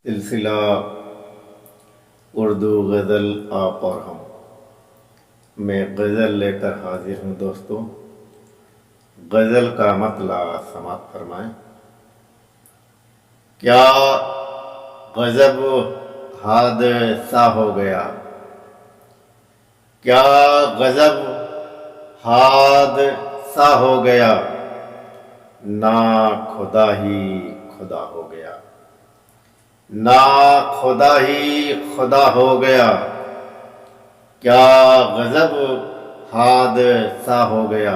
سلسلہ اردو غزل آپ اور ہم میں غزل لے کر حاضر ہوں دوستو۔ غزل کا مطلع سماعت فرمائیں۔ کیا غضب حادثہ ہو گیا، کیا غضب حادثہ ہو گیا، نا خدا ہی خدا ہو گیا، نا خدا ہی خدا ہو گیا، کیا غضب حادثہ ہو گیا۔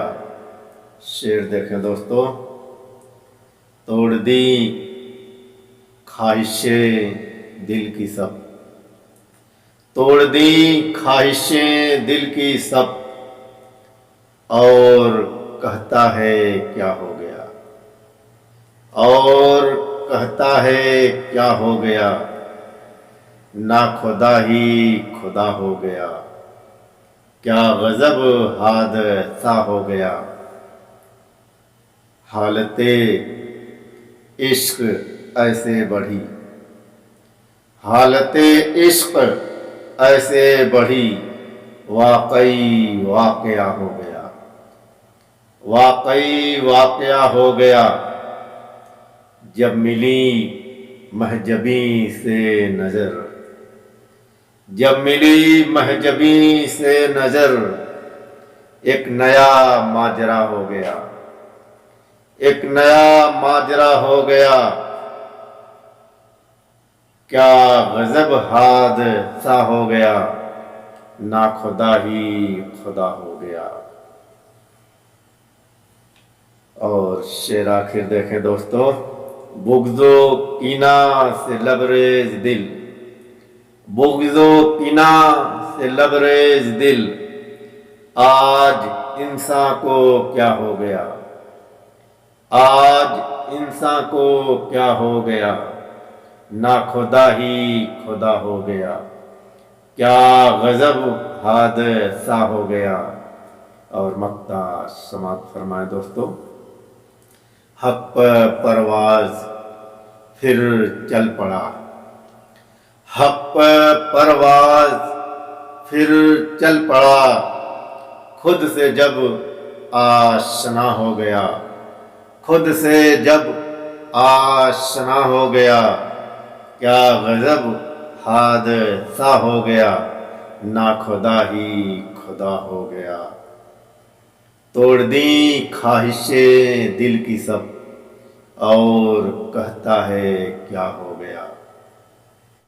شعر دیکھیں دوستو۔ توڑ دی خواہشیں دل کی سب، توڑ دی خواہشیں دل کی سب، اور کہتا ہے کیا ہو گیا، اور کہتا ہے کیا ہو گیا، نا خدا ہی خدا ہو گیا، کیا غضب حادثہ ہو گیا۔ حالت عشق ایسے بڑھی، حالت عشق ایسے بڑھی، واقعی واقعہ ہو گیا، واقعی واقعہ ہو گیا، جب ملی محجبیں سے نظر، جب ملی محجبیں سے نظر، ایک نیا ماجرا ہو گیا، ایک نیا ماجرا ہو گیا، کیا غضب حادثہ ہو گیا، نا خدا ہی خدا ہو گیا۔ اور شعر آخر دیکھیں دوستو۔ بغض و کینہ سے لبریز دل، بغض و کینہ سے لبریز دل، آج انسان کو کیا ہو گیا، آج انسان کو کیا ہو گیا، نا خدا ہی خدا ہو گیا، کیا غضب حادثہ ہو گیا۔ اور مقطع سماعت فرمائے دوستو۔ حق پرواز پھر چل پڑا، حق پرواز پھر چل پڑا، خود سے جب آشنا ہو گیا، خود سے جب آشنا ہو گیا، کیا غضب حادثہ ہو گیا، نا خدا ہی خدا ہو گیا۔ توڑ دی خواہشیں دل کی سب، اور کہتا ہے کیا ہو